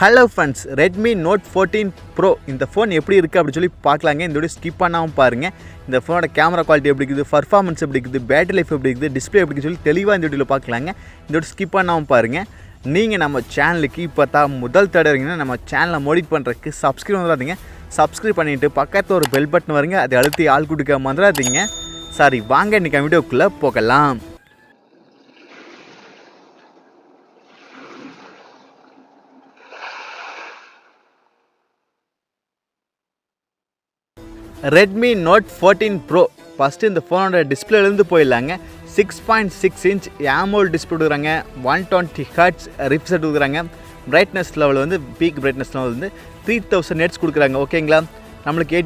Hello friends, Redmi Note 14 Pro இந்த phone எப்படி இருக்குது அப்படின்னு சொல்லி பார்க்கலாங்க. இந்த வீடியோ ஸ்கிப் பண்ணாமல் பாருங்கள். இந்த ஃபோனோட கேமரா குவாலிட்டி எப்படி இருக்குது, பர்ஃபார்மன்ஸ் எப்படி இருக்குது, பேட்டரி லைஃப் எப்படி இருக்குது, டிஸ்பிளே எப்படி சொல்லி தெளிவாக இந்த வீடியோவில் பார்க்கலாங்க. இந்த வீடியோ ஸ்கிப் பண்ணாமல் பாருங்கள். நீங்கள் நம்ம சேனலுக்கு இப்போ தான் முதல் தடவைங்கன்னா நம்ம சேனலை மோடிட் பண்ணுறதுக்கு சப்ஸ்கிரைப் வந்துடாதீங்க. சப்ஸ்கிரைப் பண்ணிவிட்டு பக்கத்தில் ஒரு பெல் பட்டன் வருங்க, அதை அழுத்தி ஆள் கொடுக்க வந்துடாதீங்க. சரி, வாங்க இன்றைக்கி வீடியோக்குள்ளே போகலாம். Redmi Note 14 Pro ஃபஸ்ட்டு இந்த ஃபோனோட டிஸ்பிளேலேருந்து போயிடலாங்க. 6.6 இன்ச் AMOLED டிஸ்பிளே கொடுக்குறாங்க. 120 Hz ரிஃப்ரெஷ் கொடுக்குறாங்க. பிரைட்னஸ் லெவல் வந்து பீக் பிரைட்னஸ் லெவல் வந்து 3000 nits கொடுக்குறாங்க. ஓகேங்களா, நம்மளுக்கு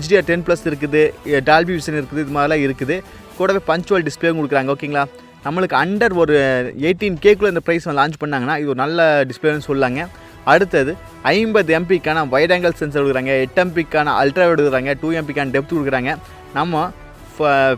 HDR10+ இருக்குது, டால்பி விஷன் இருக்குது, இது மாதிரிலாம் இருக்குது. கூடவே பஞ்சுவல் டிஸ்பிளேவும் கொடுக்குறாங்க. ஓகேங்களா, நம்மளுக்கு அண்டர் ஒரு 18K இந்த ப்ரைஸ் லான்ச் பண்ணாங்கன்னா இது ஒரு நல்ல டிஸ்பிளேன்னு சொல்லாங்க. அடுத்தது 50 MPக்கான வைட் ஆங்கிள் சென்சர் கொடுக்குறாங்க, 8 MPக்கான அல்ட்ரா வைட் கொடுக்குறாங்க, 2 MPக்கான டெப்த் கொடுக்குறாங்க. நம்ம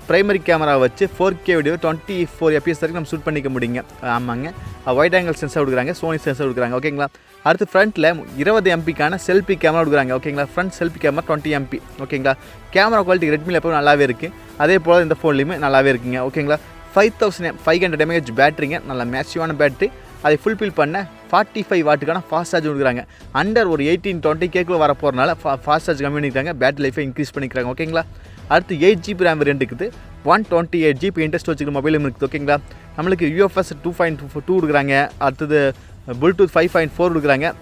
ப்ரைமரி கேமரா வச்சு 4K வீடியோ 24 FPS வரைக்கும் நம்ம ஷூட் பண்ணிக்க முடியுங்க. ஆமாங்க, வைட் ஆங்கிள் சென்சர் கொடுக்குறாங்க, சோனி சென்சர் கொடுக்குறாங்க. ஓகேங்களா, அடுத்து ஃப்ரண்ட்டில் 20 MPக்கான செல்ஃபி கேமரா கொடுக்குறாங்க. ஓகேங்களா, ஃப்ரண்ட் செல்ஃபி கேமரா 20 MP. ஓகேங்களா, கேமரா குவாலிட்டி ரெட்மியில் எப்பவும் நல்லாவே இருக்குது, அதே போல் இந்த ஃபோன்லேயுமே நல்லாவே இருக்குங்க. ஓகேங்களா, 5500 mAh பேட்டரிங்க, நல்ல மேசிவான பேட்டரி. அதை ஃபுல்ஃபில் பண்ண 45 வாட்டுக்கான ஃபாஸ்ட் சார்ஜ் கொடுக்குறாங்க. அண்டர் ஒரு 18-20K வர போகிறனால ஃபாஸ்ட் சார்ஜ் கம்மி பண்ணிக்கிறாங்க, பேட்டரி லைஃபை இன்க்ரீஸ் பண்ணிக்கிறாங்க. ஓகேங்களா, அடுத்து 8GB ரேம் வேரியன்ட் இருக்குது, 128GB இன்ட்ரெஸ்ட் வச்சுக்கிற மொபைலும் இருக்குது. ஓகேங்களா, நம்மளுக்கு UFS 2.2 கொடுக்குறாங்க. அடுத்தது ப்ளூடூத் 5.4 கொடுக்குறாங்க.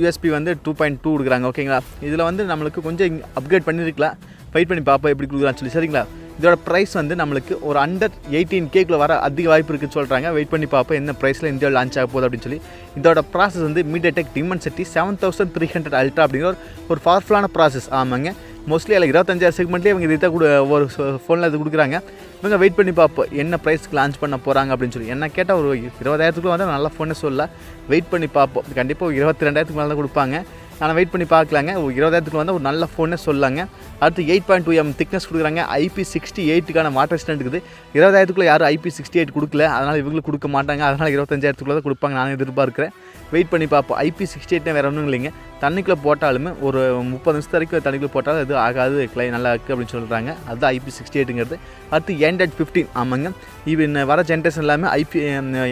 USB வந்து 2.2 கொடுக்குறாங்க. ஓகேங்களா, இதில் வந்து நம்மளுக்கு கொஞ்சம் அப்கிரேட் பண்ணியிருக்கலாம், வெயிட் பண்ணி பார்ப்போம் எப்படி கொடுக்குறான்னு சொல்லி. சரிங்களா, இதோட ப்ரைஸ் வந்து நம்மளுக்கு ஒரு அண்டர் 18K வர அதிக வாய்ப்பு இருக்குன்னு சொல்கிறாங்க. வெயிட் பண்ணி பார்ப்போம் என்ன ப்ரைஸில் இந்தியாவில் லான்ச் ஆக போகுது அப்படின்னு சொல்லி. இதோட ப்ராசஸ் வந்து MediaTek Dimensity 7300 Ultra அப்படிங்கிற ஒரு பவர்ஃபுல்லான ப்ராசஸ். ஆமாங்க, மோஸ்ட்லி அதில் 25,000 செக்மெண்ட்லேயே இவங்க இதை ஒரு ஃபோனில் இது கொடுக்குறாங்க. இவங்க வெயிட் பண்ணி பார்ப்போம் என்ன ப்ரைஸ்க்கு லான்ச் பண்ண போகிறாங்க அப்படின்னு சொல்லி. என்ன கேட்டால் ஒரு 20,000 வந்து நல்ல ஃபோனே சொல்லலாம். வெயிட் பண்ணி பார்ப்போம், கண்டிப்பாக 22,000 மேலே தான் கொடுப்பாங்க. ஆனால் வெயிட் பண்ணி பார்க்கலாங்க. ஒரு 20,000 வந்து ஒரு நல்ல ஃபோனே சொல்லாங்க. அடுத்து 8.2mm திக்னஸ் கொடுக்குறாங்க. IP68க்கான வாட்டர் ரெசிஸ்டன்ட் இருக்குது. 20,000 யாரும் IP68 கொடுக்கல, அதனால் இவங்களுக்கு கொடுக்க மாட்டாங்க. அதனால் 25,000 தான் கொடுப்பாங்க நான் எதிர்பார்க்குறேன். வெயிட் பண்ணி பார்ப்போம். IP68 வேறு ஒன்றும் இல்லைங்க, தண்ணிக்குள்ளே போட்டாலுமே ஒரு 30 நிமிஷம் வரைக்கும் தண்ணிக்குள்ளே போட்டாலும் அது ஆகாது, நல்லா இருக்குது அப்படின்னு சொல்கிறாங்க. அதுதான் IP68ங்கிறது. அடுத்து Android 15. ஆமாங்க, இவன் வர ஜென்ரேஷன் எல்லாமே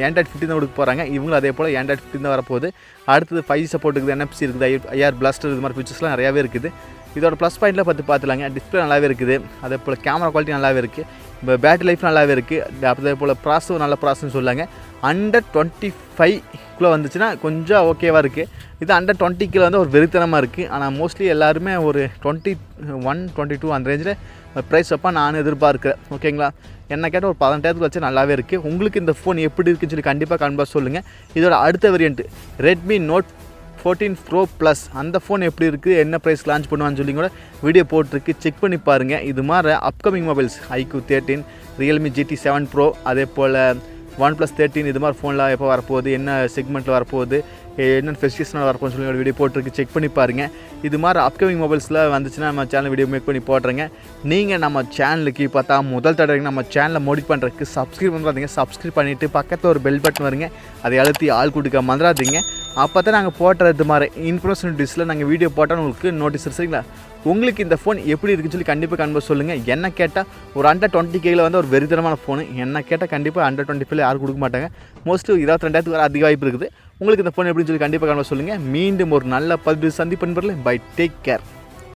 Android 15 தான் கொடுக்க போகிறாங்க. இவங்களும் அதே போல் Android 15 தான் வரப்போகுது. அடுத்தது 5G சப்போர்ட் இருக்குது, NFC இருக்குது, IR பிளாஸ்டர், இது மாதிரி ஃபீச்சர்ஸ்லாம் நிறையாவே இருக்குது. இதோட ப்ளஸ் பாயிண்ட்டில் பார்த்துலாங்க. டிஸ்பிளே நல்லாவே இருக்குது, அதே போல் கேமரா குவாலிட்டி நல்லாவே இருக்குது, இப்போ பேட்டரி லைஃப் நல்லாவே இருக்குது. அதே போல் ப்ராசஸும் நல்ல ப்ராசஸ்ன்னு சொல்லாங்க. அண்டர் 25 வந்துச்சுன்னா கொஞ்சம் ஓகேவாக இருக்குது. இது அண்டர் 20 வந்து ஒரு வெறித்தனமாக இருக்குது. ஆனால் மோஸ்ட்லி எல்லாருமே ஒரு 21, 22 அந்த ரேஞ்சில் ப்ரைஸ் அப்போ நான் எதிர்பார்க்குறேன். ஓகேங்களா, என்ன கேட்டால் ஒரு 18,000 வச்சு நல்லாவே இருக்குது. உங்களுக்கு இந்த ஃபோன் எப்படி இருக்குன்னு சொல்லி கண்டிப்பாக கன்ஃபார்ம் சொல்லுங்கள். இதோட அடுத்த variant Redmi Note 14 Pro Plus, அந்த ஃபோன் எப்படி இருக்குது, என்ன ப்ரைஸ் லான்ச் பண்ணுவான்னு சொல்லி கூட வீடியோ போட்டிருக்கு, செக் பண்ணி பாருங்கள். இது மாதிரி upcoming mobiles iQ 13, Realme GT 7 Pro, அதே போல் OnePlus 13 இது மாதிரி ஃபோன்லாம் எப்போ வரப்போகுது, என்ன செக்மெண்ட்டில் வரப்போகுது, என்னென்ன ஃபெஸ்டிவல்ஸ்னால் வரப்போன்னு சொல்லி ஒரு வீடியோ போட்டிருக்கு, செக் பண்ணி பாருங்கள். இது மாதிரி அப்கமிங் மொபைல்ஸில் வந்துச்சுன்னா நம்ம சேனல் வீடியோ மேக் பண்ணி போடுறேங்க. நீங்கள் நம்ம சேனலுக்கு பார்த்தா முதல் தடவை நம்ம சேனலை மோடிட் பண்ணுறதுக்கு சப்ஸ்கிரைப் பண்ணுறாதீங்க. சப்ஸ்கிரைப் பண்ணிவிட்டு பக்கத்தில் ஒரு பெல் பட்டன் வருங்க, அதை அழுத்தி ஆள் கொடுக்க மறந்துடாதீங்க. அப்போ தான் நாங்கள் போடுறது மாதிரி இன்ஃபர்மேஷன் டிஸ்ஸில் நாங்கள் வீடியோ போட்டால் உங்களுக்கு நோட்டீஸ். சரிங்களா, உங்களுக்கு இந்த ஃபோன் எப்படி இருக்குன்னு சொல்லி கண்டிப்பாக கன்ஃபார்ம் சொல்லுங்கள். என்ன கேட்டால் ஒரு அண்டர் 20K வந்து ஒரு வெறித்தனமான ஃபோனு. என்ன கேட்டால் கண்டிப்பாக அண்டர் 25 யாரும் கொடுக்க மாட்டாங்க. மோஸ்ட்லி 22,000 வர அதிக வாய்ப்பு இருக்குது. உங்களுக்கு இந்த ஃபோன் எப்படின்னு சொல்லி கண்டிப்பாக கன்ஃபார்ம் சொல்லுங்கள். மீண்டும் ஒரு நல்ல 10 சந்திப்பு. Bye, take care.